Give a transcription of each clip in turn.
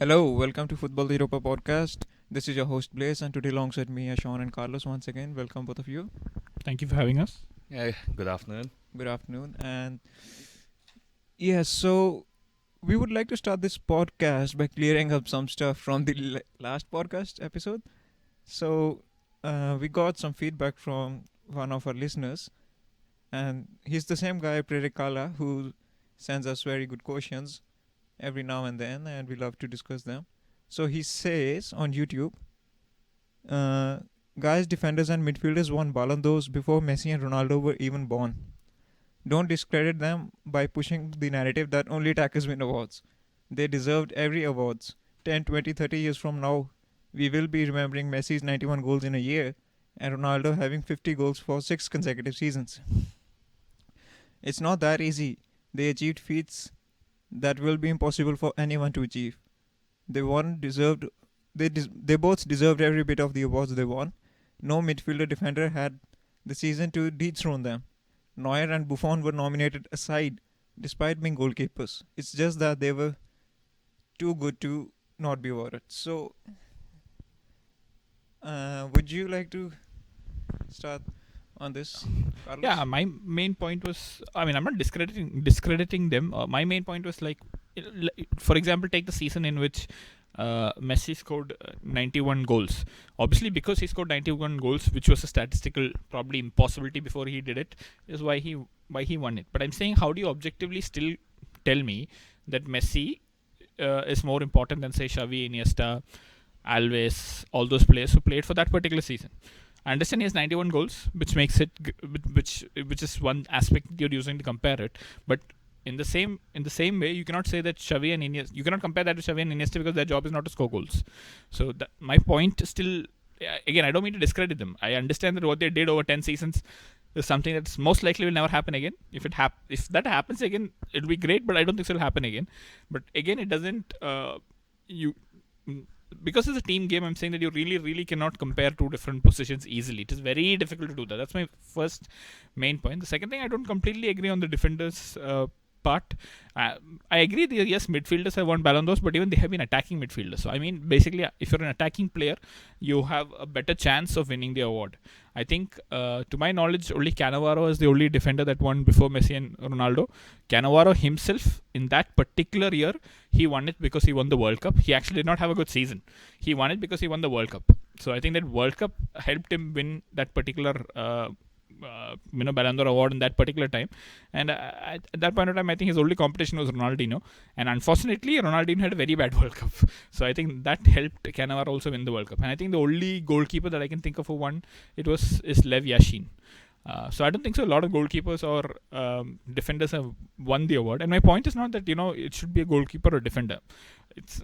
Hello, welcome to Futbol de Europa podcast. This is your host Blaze, and today alongside me are Sean and Carlos once again. Welcome both of you. Thank you for having us. Yeah, good afternoon. Good afternoon. And yes, so we would like to start this podcast by clearing up some stuff from the last podcast episode. So we got some feedback from one of our listeners, and he's the same guy, Prerekala, who sends us very good questions every now and then, and we love to discuss them. So he says on YouTube, guys, defenders and midfielders won Ballon d'Ors before Messi and Ronaldo were even born. Don't discredit them by pushing the narrative that only attackers win awards. They deserved every awards. 10, 20, 30 years from now, we will be remembering Messi's 91 goals in a year and Ronaldo having 50 goals for 6 consecutive seasons. It's not that easy. They achieved feats that will be impossible for anyone to achieve. They both deserved every bit of the awards they won. No midfielder defender had the season to dethrone them. Neuer and Buffon were nominated aside, despite being goalkeepers. It's just that they were too good to not be awarded. So, would you like to start on this, Carlos? Yeah, my main point was, I'm not discrediting them. My main point was for example, take the season in which Messi scored 91 goals. Obviously, because he scored 91 goals, which was a statistical probably impossibility before he did it, is why he won it. But I'm saying, how do you objectively still tell me that Messi is more important than, say, Xavi, Iniesta, Alves, all those players who played for that particular season? I understand he has 91 goals, which makes it which is one aspect you're using to compare it. But in the same way, you cannot say that Xavi and Iniesta, you cannot compare that to Xavi and Iniesta because their job is not to score goals. So my point still, again, I don't mean to discredit them. I understand that what they did over 10 seasons is something that's most likely will never happen again. If that happens again, it'll be great, but I don't think it'll happen again. But again, it doesn't because it's a team game. I'm saying that you really cannot compare two different positions easily. It is very difficult to do that. That's my first main point. The second thing, I don't completely agree on the defenders part. I agree that yes, midfielders have won Ballon d'Ors, but even they have been attacking midfielders. So I mean, basically, if you're an attacking player, you have a better chance of winning the award. I think, to my knowledge, only Cannavaro is the only defender that won before Messi and Ronaldo. Cannavaro himself, in that particular year, he won it because he won the World Cup. He actually did not have a good season. He won it because he won the World Cup. So I think that World Cup helped him win that particular Ballon d'Or award in that particular time. And at that point of time, I think his only competition was Ronaldinho. And unfortunately, Ronaldinho had a very bad World Cup. So I think that helped Cannavaro also win the World Cup. And I think the only goalkeeper that I can think of who won it is Lev Yashin. So I don't think so. A lot of goalkeepers or defenders have won the award. And my point is not that it should be a goalkeeper or defender. If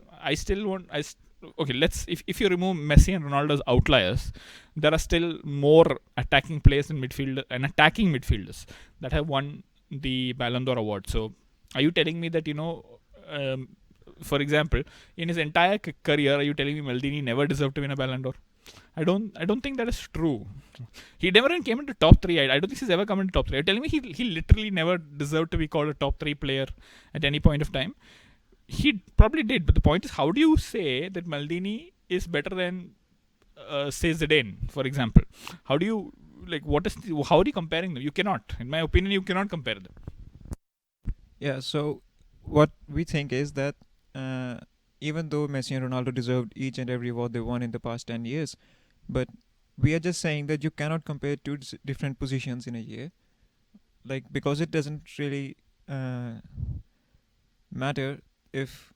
you remove Messi and Ronaldo's outliers, there are still more attacking players in midfield and attacking midfielders that have won the Ballon d'Or award. So are you telling me that for example, in his entire career, are you telling me Maldini never deserved to win a Ballon d'Or? I don't think that is true. He never even came into top 3. I don't think he's ever come into top 3. You're telling me he literally never deserved to be called a top 3 player at any point of time? He probably did, but the point is, how do you say that Maldini is better than, say, Zidane, for example? How do you, how are you comparing them? You cannot. In my opinion, you cannot compare them. Yeah, so what we think is that even though Messi and Ronaldo deserved each and every award they won in the past 10 years, but we are just saying that you cannot compare two different positions in a year, because it doesn't really matter if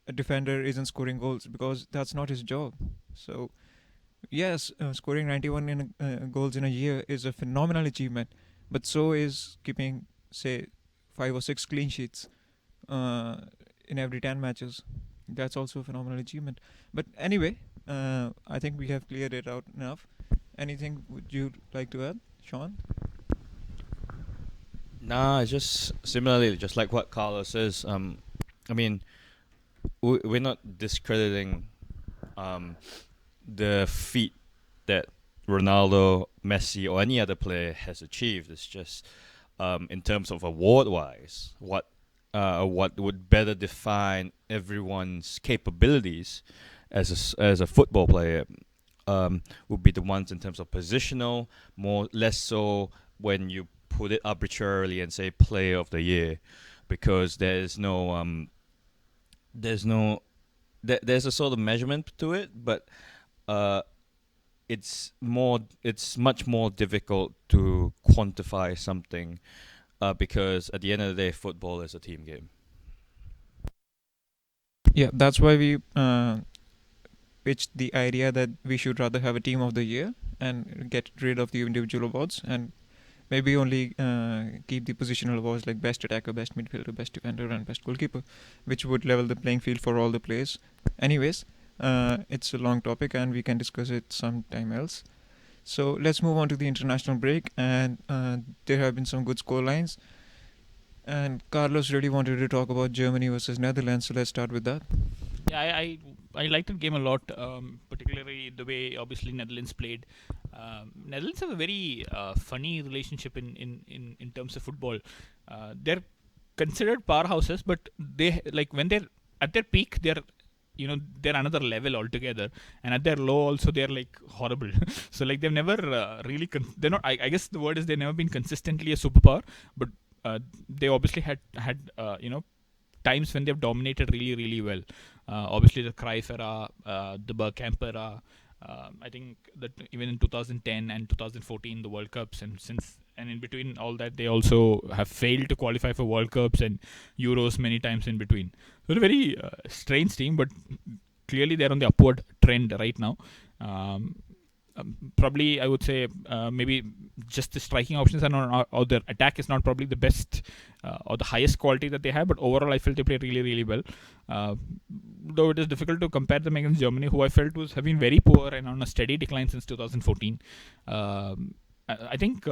a defender isn't scoring goals, because that's not his job. So yes, scoring 91 goals in a year is a phenomenal achievement, but so is keeping, say, 5 or 6 clean sheets in every 10 matches. That's also a phenomenal achievement. But anyway, I think we have cleared it out enough. Anything would you like to add, Sean? Nah, just similarly, just like what Carlos says. I mean, we're not discrediting the feat that Ronaldo, Messi, or any other player has achieved. It's just in terms of award-wise, what what would better define everyone's capabilities as a football player would be the ones in terms of positional, less so when you put it arbitrarily and say player of the year, because there's a sort of measurement to it, but it's much more difficult to quantify something because at the end of the day, football is a team game. Yeah, that's why we pitched the idea that we should rather have a team of the year and get rid of the individual awards, and maybe only keep the positional awards like best attacker, best midfielder, best defender, and best goalkeeper, which would level the playing field for all the players. Anyways, it's a long topic and we can discuss it sometime else. So let's move on to the international break, and there have been some good score lines. And Carlos really wanted to talk about Germany versus Netherlands, so let's start with that. Yeah, I liked that game a lot, particularly the way obviously Netherlands played. Netherlands have a very funny relationship in terms of football. They're considered powerhouses, but they when they're at their peak, they're another level altogether, and at their low also they're horrible. So they've never really they're not. I guess the word is they've never been consistently a superpower, but they obviously had times when they've dominated really, really well. Obviously, the Cruyff era, the Bergkamp era. I think that even in 2010 and 2014, the World Cups, and in between all that, they also have failed to qualify for World Cups and Euros many times in between. So, a very strange team, but clearly they're on the upward trend right now. Probably, I would say maybe just the striking options are not, or their attack is not probably the best or the highest quality that they have, but overall I felt they play really, really well. Though it is difficult to compare them against Germany, who I felt have been very poor and on a steady decline since 2014. I think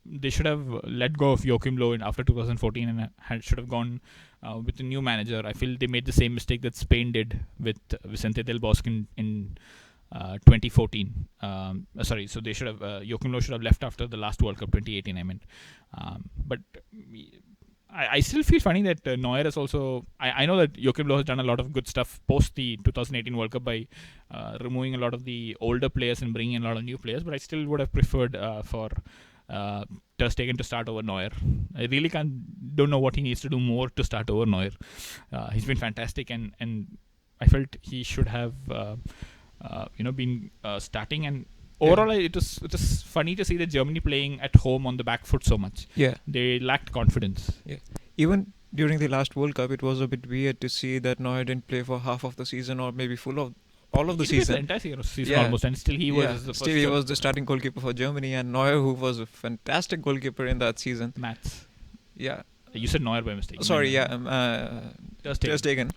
they should have let go of Joachim Low after 2014 and should have gone with a new manager. I feel they made the same mistake that Spain did with Vicente Del Bosque in 2014. So they should have Joachim Low should have left after the last World Cup, 2018. I meant, but I still feel funny that Neuer is also. I know that Joachim Low has done a lot of good stuff post the 2018 World Cup by removing a lot of the older players and bringing in a lot of new players, but I still would have preferred for Ter Stegen to start over Neuer. I really don't know what he needs to do more to start over Neuer. He's been fantastic, and I felt he should have. Been starting, and overall it was funny to see that Germany playing at home on the back foot so much. Yeah, they lacked confidence. Yeah, even during the last World Cup, it was a bit weird to see that Neuer didn't play for half of the season or maybe all of the season. The entire season almost, and still he was the first. Still he was the starting goalkeeper for Germany, and Neuer, who was a fantastic goalkeeper in that season. Mats. Yeah. You said Neuer by mistake. Sorry, Ter Stegen.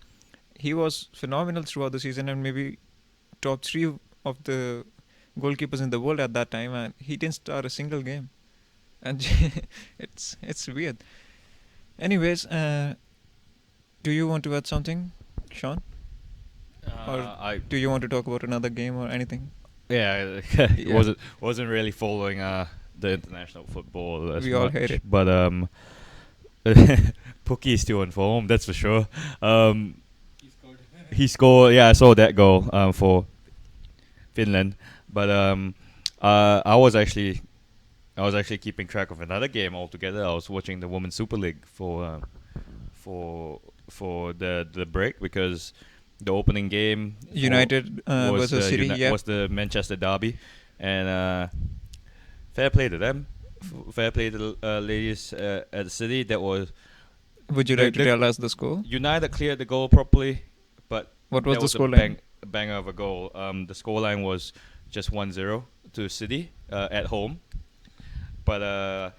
He was phenomenal throughout the season, and maybe top 3 of the goalkeepers in the world at that time, and he didn't start a single game, and it's weird. Anyways, do you want to add something, Sean? Or do you want to talk about another game or anything? Yeah, wasn't really following the international football as we much, all hate it, but Pukki is still in form, that's for sure. He scored. Yeah, I saw that goal for Finland, but I was actually keeping track of another game altogether. I was watching the Women's Super League for the break, because the opening game United versus City was the Manchester derby, and fair play to them, fair play to the ladies at City. That was. Would you like to tell us the score? United cleared the goal properly, but what was the scoreline? Banger of a goal. The scoreline was just 1-0 to City at home, but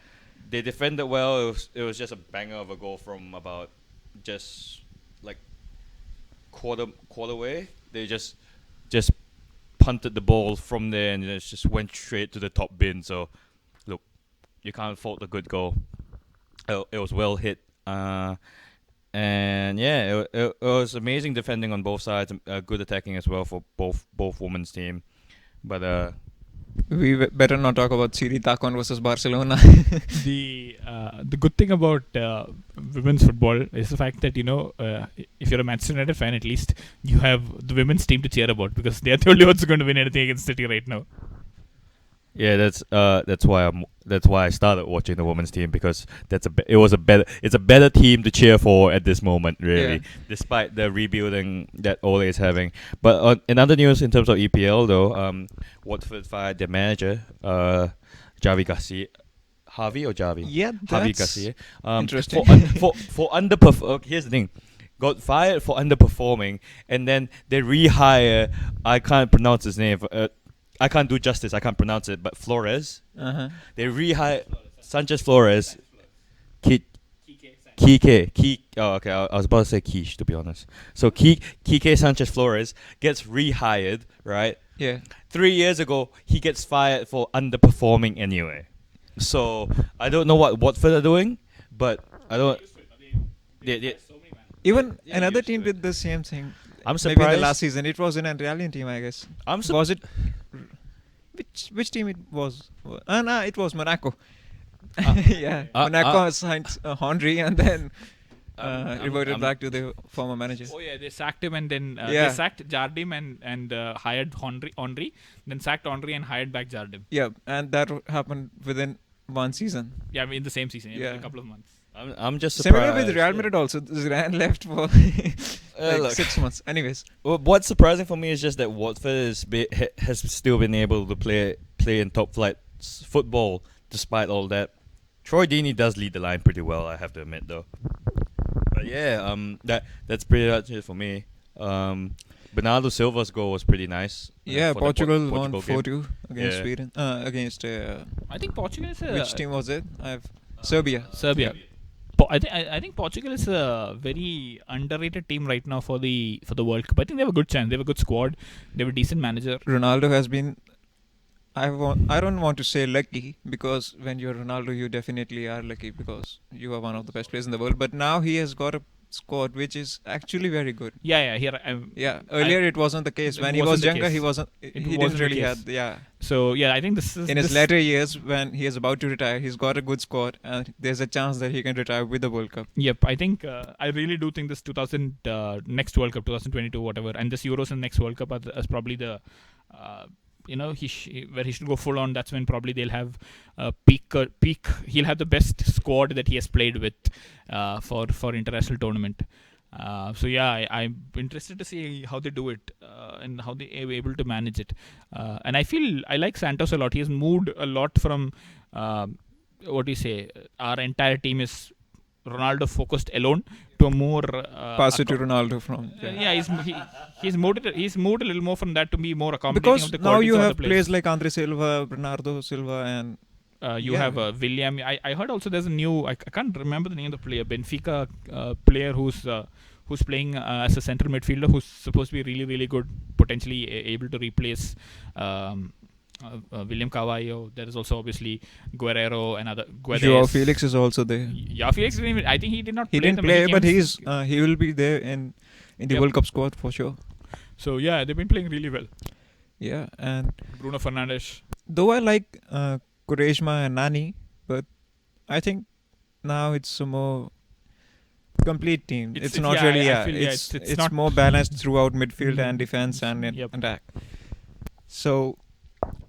they defended well. It was just a banger of a goal from about just quarter way. They just punted the ball from there, and it just went straight to the top bin. So look, you can't fault a good goal. It was well hit. And yeah, it was amazing defending on both sides, good attacking as well for both women's team. But we better not talk about Siri Takon versus Barcelona. The the good thing about women's football is the fact that if you're a Manchester United fan, at least you have the women's team to cheer about because they're the only ones who are going to win anything against City right now. Yeah, that's why I started watching the women's team because it's a better team to cheer for at this moment, really, despite the rebuilding that Ole is having. But in other news in terms of EPL though, Watford fired their manager, Javi Garcia. Harvey or Javi? Yeah, Javi that's Garcia. interesting. For underperform. Here's the thing. Got fired for underperforming, and then they rehire. I can't pronounce his name. I can't do justice. I can't pronounce it. But Flores. Uh-huh. They rehire Sanchez Flores. Kike. Oh, okay. I was about to say Quiche, to be honest. So Kike Sanchez Flores gets rehired, right? Yeah. 3 years ago, he gets fired for underperforming anyway. So I don't know what Watford are doing, but I don't. Even another team did the same thing. I'm Maybe in the surprised. last season. It was an Italian team, I guess. Was it? Which team it was? No, it was Monaco. Yeah, Monaco signed Henry and then reverted back to the former manager. Oh yeah, they sacked him and then they Yeah. sacked Jardim and hired Henry, then sacked Henry and hired back Jardim. Yeah, and that happened within one season. Yeah, I mean in the same season, Yeah. a couple of months. I'm just surprised. Similar with Real Madrid also. Zidane left for Look. 6 months. Anyways. Well, what's surprising for me is just that Watford has still been able to play in top flight football despite all that. Troy Deeney does lead the line pretty well, I have to admit, though. But yeah, that's pretty much it for me. Bernardo Silva's goal was pretty nice. Yeah, for the Portugal won game. 4-2 against Yeah. Sweden. Against I think Portugal is which team was it? Serbia. Serbia. I think Portugal is a very underrated team right now for the World Cup. I think they have a good chance. They have a good squad. They have a decent manager. Ronaldo has been. I don't want to say lucky because when you're Ronaldo, you definitely are lucky because you are one of the best players in the world. But now he has got a squad which is actually very good. Yeah. Yeah, earlier it wasn't the case. It When he wasn't was the younger, case. he wasn't. He wasn't didn't the really case. have. Yeah. So yeah, I think this is In his later years, when he is about to retire, he's got a good squad, and there's a chance that he can retire with the World Cup. Yep, I think I really do think this 2000 next World Cup, 2022, whatever, and this Euros and next World Cup is probably the where he should go full on. That's when probably they'll have peak. He'll have the best squad that he has played with for international tournament. So yeah, I'm interested to see how they do it and how they are able to manage it. And I feel I like Santos a lot. He has moved a lot from what do you say? Our entire team is Ronaldo focused alone to a more Pass it to Ronaldo from. he's moved a little more from that to be more accommodating Because of the now qualities you of have the players like Andre Silva, Bernardo Silva, and you Yeah. have William. I heard also there's a new. I can't remember the name of the player. Benfica player who's playing as a central midfielder who's supposed to be really really good, potentially able to replace William Carvalho. There is also obviously Guerrero and other. Joao Felix is also there. Yeah, Felix didn't even, I think he did not. He play didn't the play, many but games. he will be there in the Yep. World Cup squad for sure. So yeah, they've been playing really well. Yeah, and Bruno Fernandes. though I like Quaresma and Nani, but I think now it's a more complete team. It's not yeah, really. I feel, It's it's not more balanced throughout midfield Mhm. and defense and Yep. attack. So,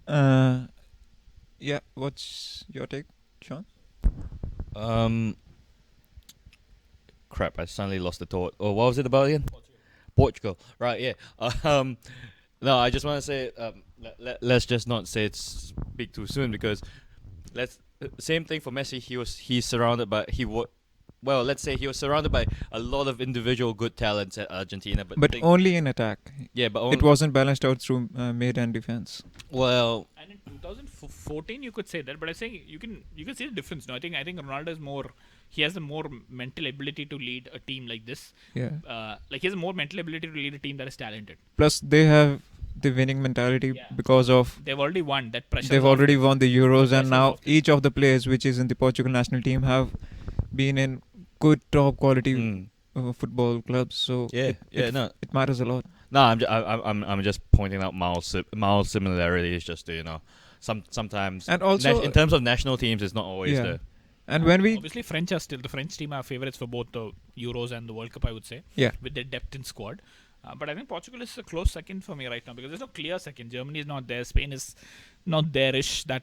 yeah. What's your take, Sean? Crap! I suddenly lost the thought. Oh, what was it about again? Portugal. Right. Yeah. No, I just want to say. Let's just not say it's speak too soon because same thing for Messi. He's surrounded by Well, let's say he was surrounded by a lot of individual good talents at Argentina, but only in attack. but It wasn't balanced out through mid and defense. well, And in 2014, you could say that, but I think you can see the difference. No, I think Ronaldo is more. He has a more mental ability to lead a team like this. Yeah. Like he has a more mental ability to lead a team that is talented. Plus, they have the winning mentality Yeah. because of They've already won that pressure. they've already won the Euros, Pressure and now off them. each of the players which is in the Portugal national team have been in good top quality football clubs. So it matters a lot. No, I'm just pointing out mild similarities, just to sometimes And also in terms of national teams, it's not always Yeah. there. And when we obviously French are still the French team are favorites for both the Euros and the World Cup, I would say. Yeah. With their depth in squad. But I think Portugal is a close second for me right now because there's no clear second. Germany is not there. Spain is not there-ish. That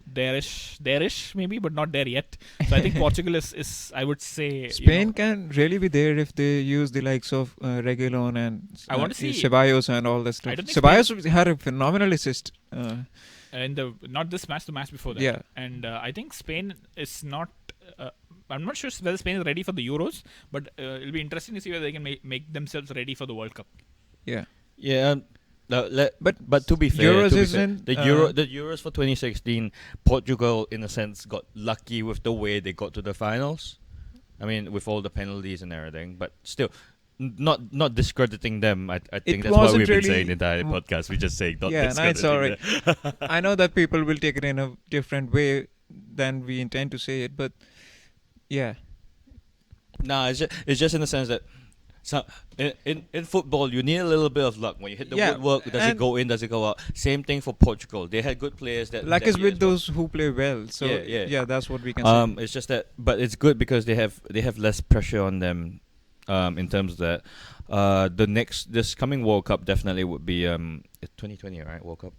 there-ish maybe, but not there yet. So I think Portugal is I would say Spain can really be there if they use the likes of Reguilon and I want to see- Ceballos and all that stuff. I don't think Ceballos had a phenomenal assist. in the not this match, the match before that. Yeah. And I think Spain is not. I'm not sure whether Spain is ready for the Euros, but it'll be interesting to see whether they can make themselves ready for the World Cup. Yeah. Yeah. But But to be fair, Euros to be fair, isn't, the Euros for 2016, Portugal in a sense got lucky with the way they got to the finals. I mean, with all the penalties and everything, but still, not discrediting them. I think that's what wasn't we've been really- saying the entire podcast. We just saying not Yeah, no, it's discrediting them. I know that people will take it in a different way than we intend to say it, but yeah. Nah, it's just in the sense that in football you need a little bit of luck. When you hit the Yeah, woodwork, does it and- go in? Does it go out? Same thing for Portugal. They had good players that Luck that is year with as well. those who play well. So Yeah. that's what we can say. It's just that, but it's good because they have less pressure on them. In terms of that, this coming World Cup definitely would be 2020, right? World Cup.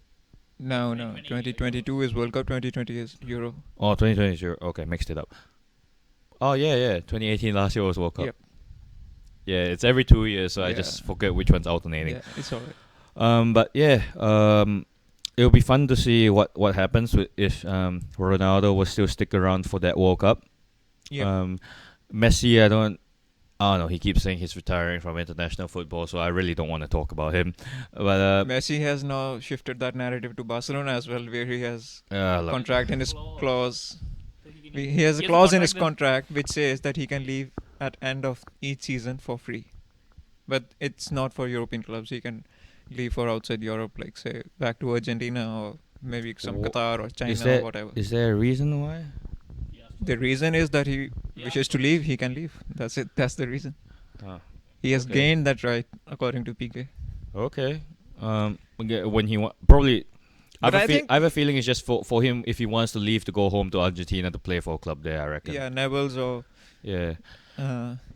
No. 2020 2022 is World Cup. 2020 is Euro. Oh, 2020 is Euro. Okay, mixed it up. Oh yeah. 2018 last year was World Cup. Yep. Yeah, it's every 2 years, so I Yeah. just forget which one's alternating. Yeah, it's alright. But yeah, it'll be fun to see what happens if Ronaldo will still stick around for that World Cup. Yeah. Messi, I don't know. He keeps saying he's retiring from international football, so I really don't want to talk about him. But Messi has now shifted that narrative to Barcelona as well, where he has look, contract in his clause. He has a He has a clause in his contract contract which says that he can leave at end of each season for free. But it's not for European clubs. He can leave for outside Europe, like say back to Argentina or maybe some Qatar or China or whatever. is there a reason why? The reason is that he wishes to leave, he can leave. That's it. That's the reason. He has Okay. gained that right, according to PK. Okay. When he probably. But I think- I have a feeling it's just for him if he wants to leave to go home to Argentina to play for a club there. I reckon. Yeah, Neville's or Yeah.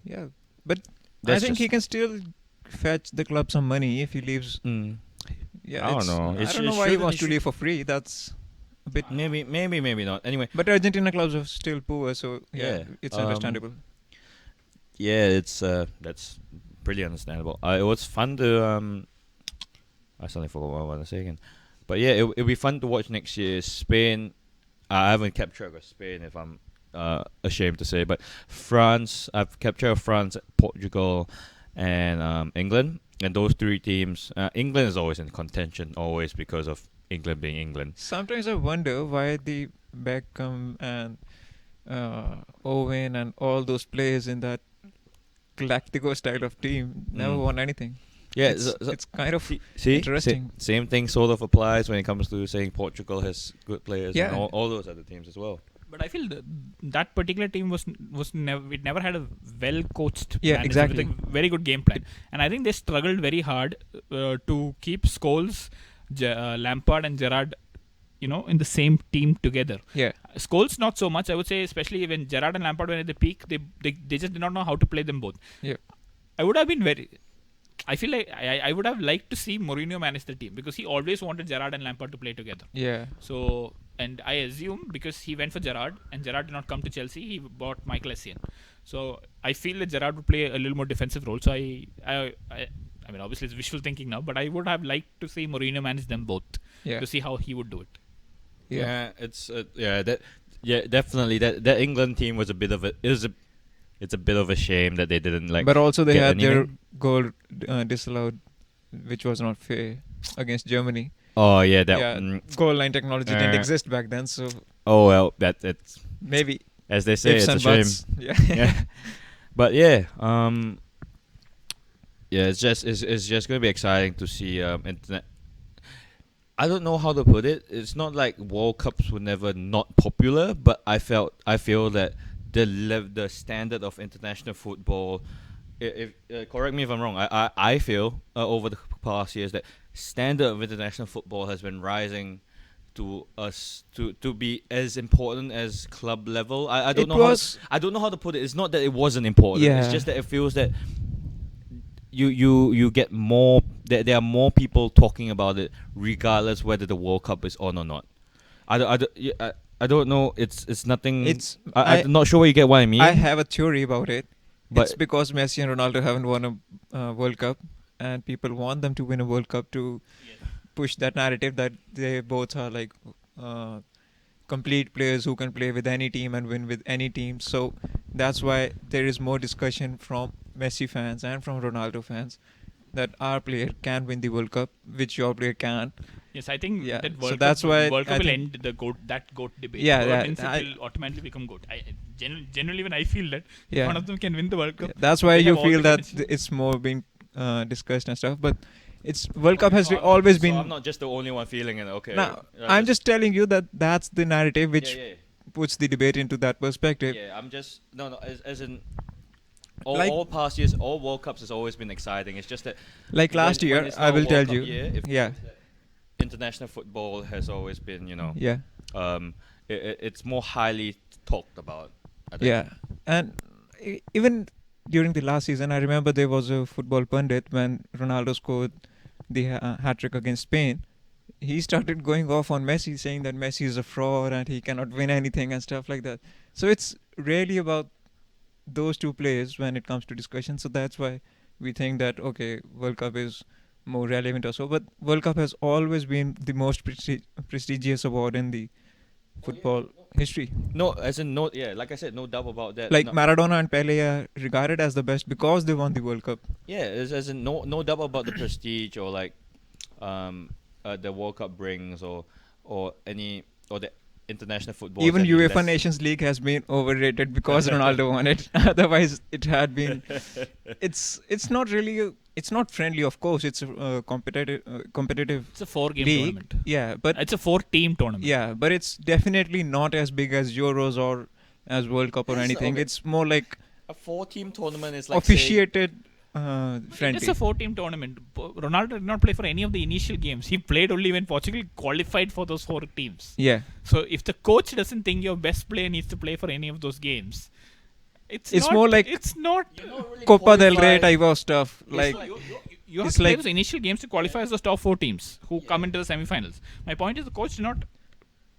yeah. But That's I think just- he can still fetch the club some money if he leaves. Mm. Yeah, I don't it's- know. I It's- don't it know why he shouldn't- wants it to should- leave for free. That's a bit. Maybe not. Anyway. But Argentina clubs are still poor, so Yeah, it's understandable. Yeah, it's that's pretty understandable. It was fun to I suddenly forgot what I want to say again. But yeah, it'll be fun to watch next year. Spain. I haven't kept track of Spain, if I'm ashamed to say, but France. I've kept track of France, Portugal, and England. And those three teams, England is always in contention, always because of England being England. Sometimes I wonder why the Beckham and Owen and all those players in that Galactico style of team never Mm. won anything. Yeah, It's kind of see, interesting. Same thing sort of applies when it comes to saying Portugal has good players Yeah. and all those other teams as well. But I feel that particular team was never had a well coached Yeah, exactly. with a very good game plan, and I think they struggled very hard to keep Scholes, Lampard, and Gerrard, in the same team together. Yeah. Scholes not so much, I would say, especially when Gerrard and Lampard were at the peak, they just did not know how to play them both. Yeah. I feel like I would have liked to see Mourinho manage the team because he always wanted Gerrard and Lampard to play together. Yeah. So, and I assume because he went for Gerrard and Gerrard did not come to Chelsea, he bought Michael Essien. So I feel that Gerrard would play a little more defensive role. So I mean, obviously it's wishful thinking now, but I would have liked to see Mourinho manage them both Yeah. to see how he would do it. Yeah. Definitely that England team was it's a bit of a shame that they didn't But also they get had their anything. goal disallowed, which was not fair against Germany. Oh yeah, that. Yeah. Goal line technology didn't Uh, exist back then, so Oh well, that's maybe as they say, ifs it's a and shame. buts. Yeah. Yeah. But yeah, it's just going to be exciting to see internet. I don't know how to put it. It's not like World Cups were never not popular, but I feel that the standard of international football. If correct me if I'm wrong. I feel over the past years that standard of international football has been rising to us to be as important as club level. I don't It know was I don't know how to put it. It's not that it wasn't important. It's Yeah. just that it feels that you get more. There are more people talking about it, regardless whether the World Cup is on or not. I don't know. It's nothing. It's I'm not sure where you get what I mean. I have a theory about it. But It's because Messi and Ronaldo haven't won a World Cup, and people want them to win a World Cup to push that narrative that they both are like complete players who can play with any team and win with any team. So that's why there is more discussion from Messi fans and from Ronaldo fans that our player can win the World Cup, which your player can't. Yes, I think Yeah, that so World Cup, that's why World I Cup will think- end the GOAT debate. Yeah, Or yeah, hence I- it will automatically become GOAT. Generally, when I feel that if Yeah. one of them can win the World Cup, That's why they you have all feel the that credentials. it's more being discussed and stuff. But it's World Cup has So I'm not- always so been. I'm not just the only one feeling it. Okay. Now, I'm just telling you that that's the narrative which yeah. puts the debate into that perspective. Yeah, I'm just no. As in all, Like- all past years, all World Cups has always been exciting. It's just that Like last when year, it's I not will World tell Cup you. year, it Yeah, feels that international football has always been, yeah, it's more highly talked about. I think. yeah. And even during the last season, I remember there was a football pundit when Ronaldo scored the hat trick against Spain. He started going off on Messi, saying that Messi is a fraud and he cannot win anything and stuff like that. So it's really about those two players when it comes to discussion. So that's why we think that okay, World Cup is more relevant or so. But World Cup has always been the most prestigious award in the football history. No, as in no. Yeah, like I said, no doubt about that. Like no, Maradona and Pele are regarded as the best because they won the World Cup. yeah, as in no doubt about the prestige or like the World Cup brings or the international football. Even that he- UEFA that's- Nations League has been overrated because Ronaldo won it. Otherwise, it had been. It's not really. It's not friendly, of course. It's a competitive it's a 4-game league. tournament. Yeah, but It's a 4-team tournament. yeah, but it's definitely not as big as Euros or as World Cup or It's- anything. okay. It's more like a 4-team tournament is like say- officiated It's friendly. a 4-team tournament. Ronaldo did not play for any of the initial games. He played only when Portugal qualified for those 4 teams. Yeah, So if the coach doesn't think your best player needs to play for any of those games, it's It's not, more like it's not. You're not really Copa del Rey qualified. type of stuff. It's Like you have it's to play like- those initial games to qualify as the top 4 teams who come into the semi-finals. My point is the coach did not.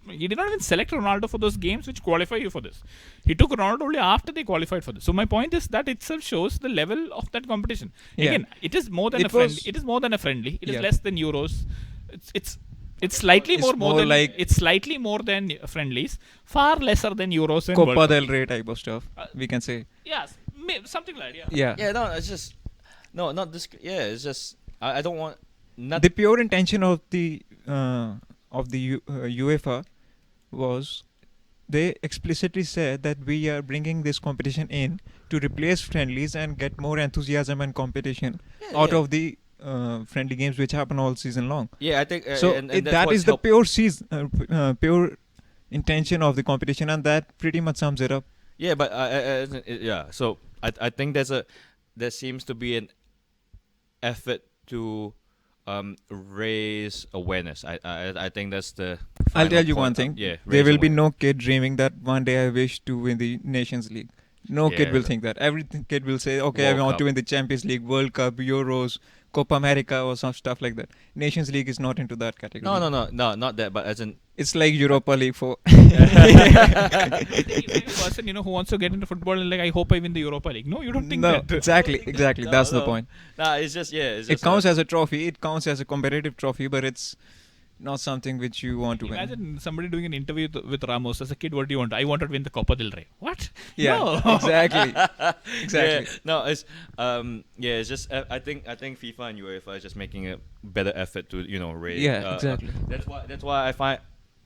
He did not even select Ronaldo for those games which qualify you for this. He took Ronaldo only after they qualified for this. So my point is that itself shows the level of that competition. Yeah. Again, it is more than It a friendly. was- It is more than a friendly. It is Yeah. less than Euros. It's slightly It's more more than like- it's slightly more than friendlies. Far lesser than Euros and World Copa Cup. del Rey type of stuff. We can say. Yes, something like that. Yeah. Yeah, no, it's just no, not this. Yeah, it's just I don't want not. The pure intention of the UEFA was they explicitly said that we are bringing this competition in to replace friendlies and get more enthusiasm and competition out of the friendly games which happen all season long. Yeah, I think So and that's that what's is the helped- pure intention of the competition, and that pretty much sums it up. Yeah, but yeah. So I think there seems to be an effort to raise awareness. I think that's the. I'll final tell you point one of- thing. Yeah, There raise will be awareness. no kid dreaming that one day I wish to win the Nations League. No kid Yeah. will think that. Every kid will say, okay, World I want Cup. to win the Champions League, World Cup, Euros, Copa America or some stuff like that. Nations League is not into that category. No, not that. But as in, It's like Europa League for... I think if a person who wants to get into football and like I hope I win the Europa League. No, you don't think no, that. exactly. No, That's the no. point. nah, it's just yeah. It's It just counts as a trophy. It counts as a competitive trophy, but it's not something which you want to win. Imagine somebody doing an interview with Ramos as a kid. What do you want? I wanted to win the Copa del Rey. What? Yeah, No. exactly. Exactly. Yeah, no, it's it's just I think FIFA and UEFA are just making a better effort to raise. Yeah, exactly. That's why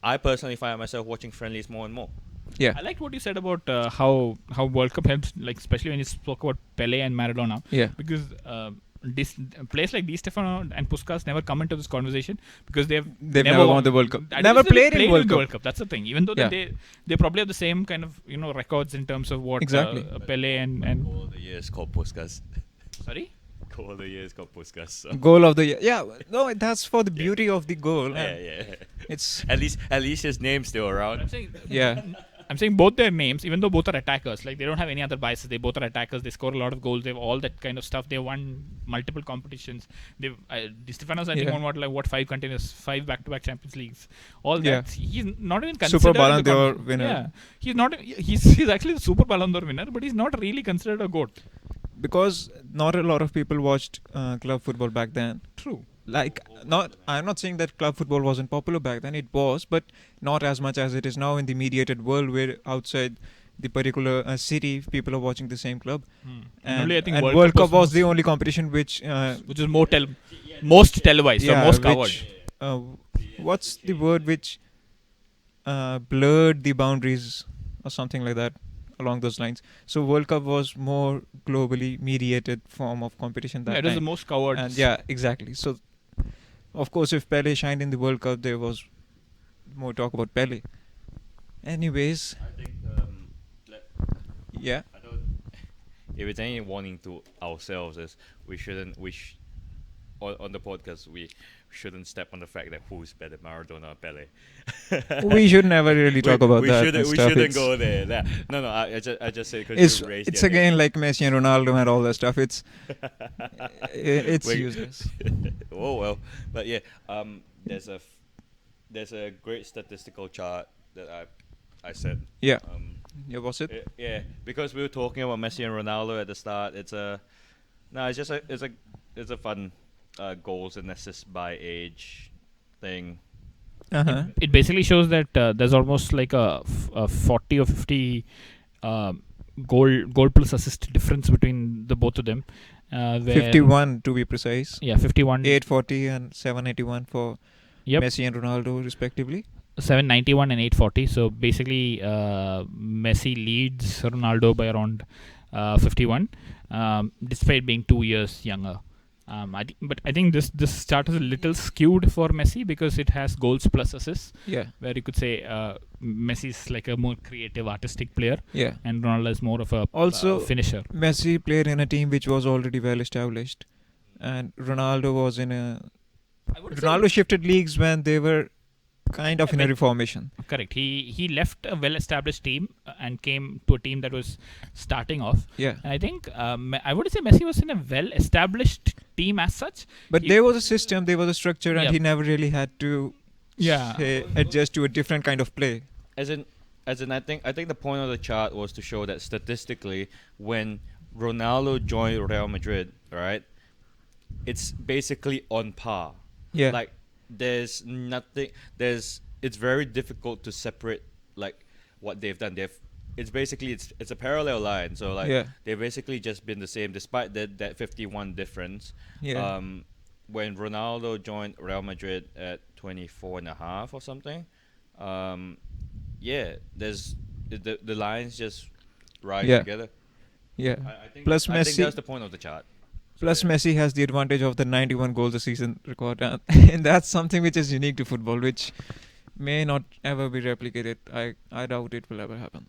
I personally find myself watching friendlies more and more. Yeah. I liked what you said about how World Cup helps, like especially when you spoke about Pele and Maradona, Yeah. because players like Stefano and Puskas never come into this conversation because they've never won the World Cup. I don't Never think they played in World the Cup. World Cup. That's the thing. Even though Yeah. they probably have the same kind of records in terms of what Exactly. Pele and Goal of the year is called Puskas. sorry. Goal of the year is called Puskas. So. Goal of the year. Yeah, no, that's for the beauty of the goal. Yeah. It's At least his name's still around. I'm saying, yeah. I'm saying both their names, even though both are attackers, like they don't have any other biases. They both are attackers. They score a lot of goals. They have all that kind of stuff. They won multiple competitions. They've Di Stefano's I think Yeah. won what 5 back-to-back Champions Leagues. All Yeah. that. He's not even considered Super Ballon in the d'Or con- winner. Yeah, he's not. He's actually the Super Ballon d'Or winner, but he's not really considered a goat. Because not a lot of people watched club football back then. True. Like, I'm not saying that club football wasn't popular back then. It was, but not as much as it is now in the mediated world, where outside the particular city, people are watching the same club. And, Only I think and World World Cup Cup was was the only competition which is most televised or most covered. which, what's the word which blurred the boundaries or something like that along those lines. So World Cup was more globally mediated form of competition that It is the time. most covered. And yeah, exactly. So of course, if Pele shined in the World Cup, there was more talk about Pele. Anyways, I think yeah, I don't. If it's any warning to ourselves, is we shouldn't. On the podcast, we shouldn't step on the fact that who's better, Maradona or Pele. we should never really talk about that. Shouldn't, and we stuff. shouldn't It's- go there. No. I just say because you raised It's the again like Messi and Ronaldo and all that stuff. It's Wait. useless. Oh well, but yeah. There's a great statistical chart that I said. Yeah. Um, Yeah, was it? yeah, because we were talking about Messi and Ronaldo at the start. It's a fun goals and assists by age thing. Uh-huh. It basically shows that there's almost like a 40 or 50 goal plus assist difference between the both of them. Where 51 to be precise. Yeah, 51. 840 and 781 for Yep. Messi and Ronaldo respectively. 791 and 840. So basically, Messi leads Ronaldo by around 51, despite being 2 years younger. But I think this chart is a little skewed for Messi because it has goals plus assists, Yeah. where you could say Messi is like a more creative, artistic player, Yeah. and Ronaldo is more of a Also, finisher. Messi played in a team which was already well established, and Ronaldo was in a. Ronaldo shifted leagues when they were kind of in a reformation. Correct. He left a well-established team and came to a team that was starting off. Yeah. I think I would say Messi was in a well-established team as such. But He- there was a system, there was a structure, and Yep. he never really had to Yeah. adjust to a different kind of play. As in, I think the point of the chart was to show that statistically, when Ronaldo joined Real Madrid, right, it's basically on par. Yeah. Like there's nothing. It's very difficult to separate like what they've done. It's basically it's a parallel line. So like Yeah. they've basically just been the same despite that 51 difference. Yeah. When Ronaldo joined Real Madrid at 24 and a half or something, there's the lines just rise Yeah. together. Yeah. I think Plus I think Messi- that's the point of the chart. Plus, Messi has the advantage of the 91 goals a season record, and that's something which is unique to football, which may not ever be replicated. I doubt it will ever happen.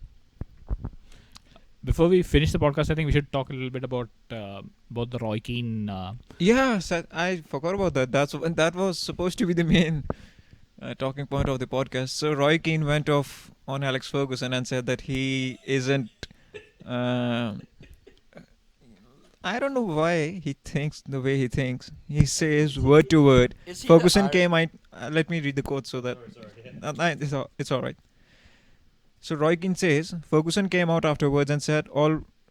Before we finish the podcast, I think we should talk a little bit about the Roy Keane. Yeah, I forgot about that. That was supposed to be the main talking point of the podcast. So Roy Keane went off on Alex Ferguson and said that he isn't. I don't know why he thinks the way he thinks. He says word to word. Ferguson came. Let me read the quote so that it's all right. So Roy Keane says Ferguson came out afterwards and said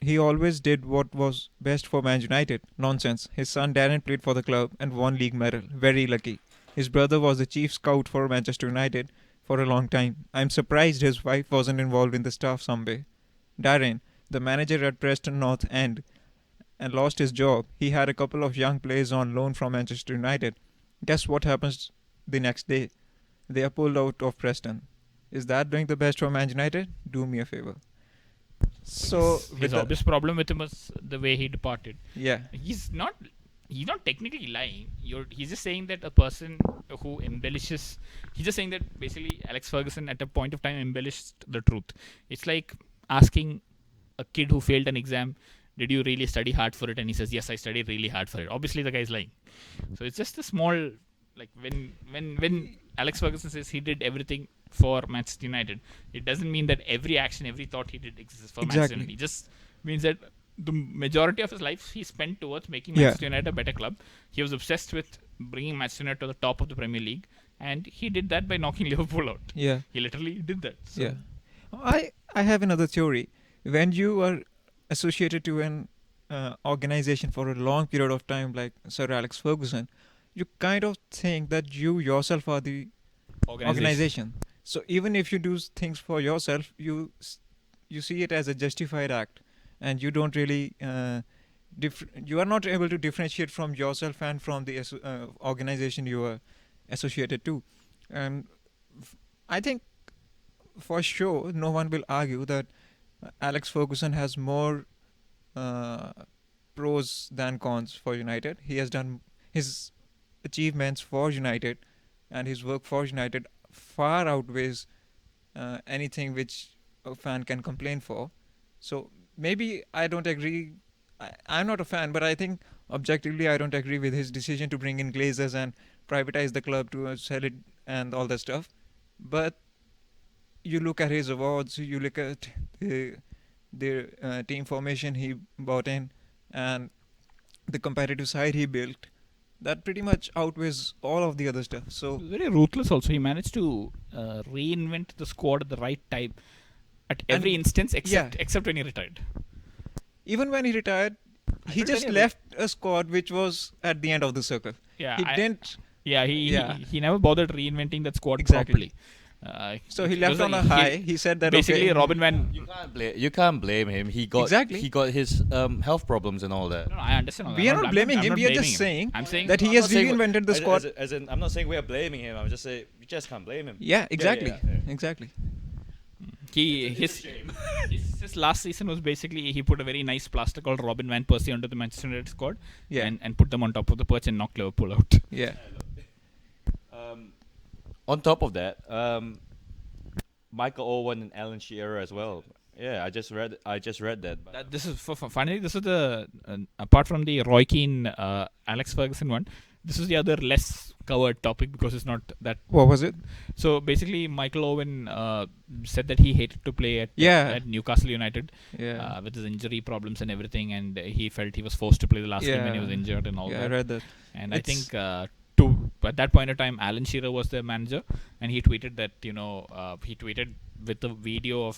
he always did what was best for Man United. Nonsense. His son Darren played for the club and won league medal. Very lucky. His brother was the chief scout for Manchester United for a long time. I'm surprised his wife wasn't involved in the staff some way. Darren, the manager at Preston North End, and lost his job. He had a couple of young players on loan from Manchester United. Guess what happens the next day? They are pulled out of Preston. Is that doing the best for Man United? Do me a favor. So His obvious problem with him was the way he departed. yeah, He's not technically lying. He's just saying that a person who embellishes. He's just saying that basically Alex Ferguson at a point of time embellished the truth. It's like asking a kid who failed an exam, did you really study hard for it? And he says, yes, I studied really hard for it. Obviously, the guy is lying. So it's just a small like when Alex Ferguson says he did everything for Manchester United, it doesn't mean that every action, every thought he did exists for Manchester Exactly. United. It just means that the majority of his life he spent towards making Yeah. Manchester United a better club. He was obsessed with bringing Manchester United to the top of the Premier League, and he did that by knocking Liverpool out. Yeah. He literally did that. So Yeah. I have another theory. When you are associated to an organization for a long period of time, like Sir Alex Ferguson, you kind of think that you yourself are the organization. So even if you do things for yourself, you see it as a justified act, and you don't really you are not able to differentiate from yourself and from the organization you are associated to. And I think for sure no one will argue that Alex Ferguson has more pros than cons for United. He has done his achievements for United, and his work for United far outweighs anything which a fan can complain for. So maybe I don't agree. I'm not a fan, but I think objectively I don't agree with his decision to bring in Glazers and privatize the club to sell it and all that stuff. But you look at his awards, you look at the team formation he brought in, and the competitive side he built, that pretty much outweighs all of the other stuff. So he was very ruthless. Also, he managed to reinvent the squad at the right time, at every instance, except when he retired. even when he retired, he don't just tell you, left a squad which was at the end of the circle. Yeah, He didn't. He never bothered reinventing that squad Exactly. properly. So he left on a high. He said that basically okay, Robin Van. You can't blame him. He got Exactly. he got his health problems and all that. No, I understand. All we that. are not blaming him. We are just saying I'm saying that he I'm has not saying reinvented the squad. As in, I'm not saying we are blaming him. I'm just saying you just can't blame him. Yeah, exactly. yeah. Exactly. His last season was basically he put a very nice plaster called Robin Van Persie onto the Manchester United squad, Yeah. and put them on top of the perch and knocked Liverpool out. Yeah. On top of that, Michael Owen and Alan Shearer as well. Yeah, I just read that. This is finally this is the apart from the Roy Keane Alex Ferguson one. This is the other less covered topic because it's not that. What was it? So basically, Michael Owen said that he hated to play at Newcastle United Yeah. with his injury problems and everything, and he felt he was forced to play the last game when he was injured and all Yeah, I that. read that. And It's- I think at that point in time, Alan Shearer was the manager, and he tweeted that he tweeted with a video of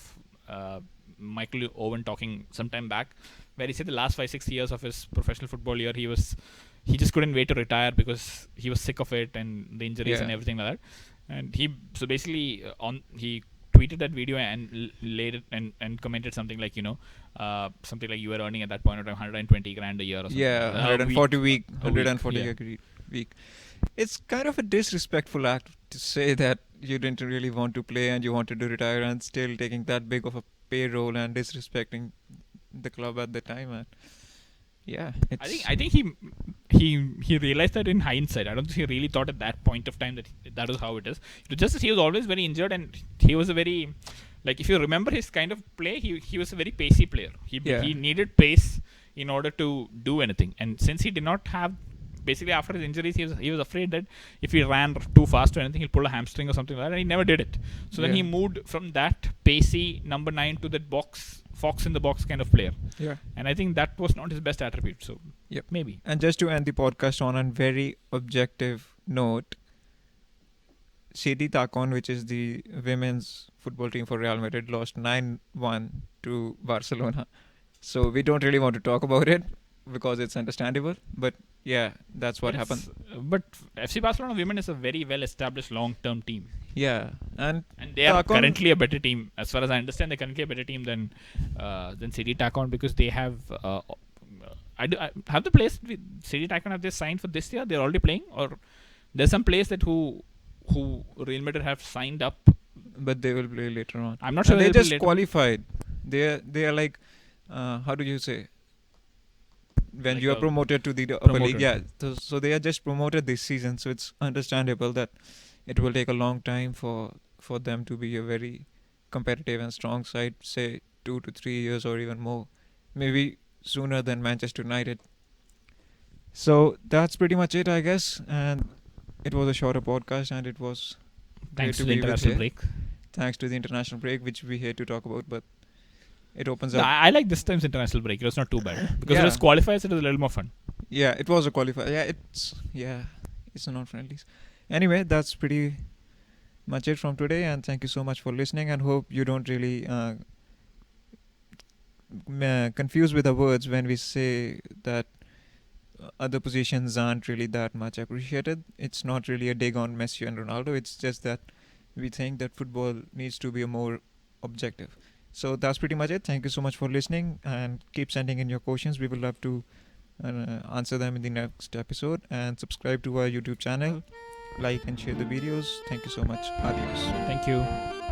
Michael Owen talking sometime back, where he said the last 5-6 years of his professional football year, he just couldn't wait to retire because he was sick of it and the injuries and everything like that. And he tweeted that video and laid it and commented something like something like you were earning at that point of time 120 grand a year or something. Yeah, A 140 week, a week, 140 yeah. week. It's kind of a disrespectful act to say that you didn't really want to play and you wanted to retire and still taking that big of a payroll and disrespecting the club at the time. And yeah, I think he realized that in hindsight. I don't think he really thought at that point of time that is how it is. Just as he was always very injured, and he was a very, like, if you remember his kind of play, he was a very pacey player. He needed pace in order to do anything, and since he did not have. Basically, after his injuries, he was afraid that if he ran too fast or anything, he'll pull a hamstring or something like that, and he never did it. So then he moved from that pacey number 9 to that fox in the box kind of player. Yeah. And I think that was not his best attribute. So Yep. maybe. And just to end the podcast on a very objective note, Sidi Takon, which is the women's football team for Real Madrid, lost 9-1 to Barcelona. So we don't really want to talk about it because it's understandable. But yeah, that's what happened. But FC Barcelona women is a very well-established long-term team. Yeah. And they are Takon- currently a better team. As far as I understand, they're currently a better team than City Takon because they have... have the players... City Takon, have they signed for this year? They're already playing? Or there's some players that who Real Madrid have signed up. But they will play later on. I'm not sure And they they'll play just later. qualified. They are like... how do you say? When Like you are a promoted to the upper league, promoted. yeah. So they are just promoted this season. So it's understandable that it will take a long time for them to be a very competitive and strong side. Say 2 to 3 years or even more, maybe sooner than Manchester United. So that's pretty much it, I guess. And It was a shorter podcast, and it was Thanks to to the be with international you. break. Thanks to the international break, which we hate to talk about, but it opens No, up. I like this time's international break. It was not too bad because Yeah. it was qualifiers. It was a little more fun. Yeah, it was a qualifier. It's a non-friendlies. Anyway, that's pretty much it from today, and thank you so much for listening. And hope you don't really confuse with the words when we say that other positions aren't really that much appreciated. It's not really a dig on Messi and Ronaldo. It's just that we think that football needs to be a more objective. So that's pretty much it. Thank you so much for listening, and keep sending in your questions. We will love to answer them in the next episode. And subscribe to our YouTube channel, like and share the videos. Thank you so much. Adios. Thank you.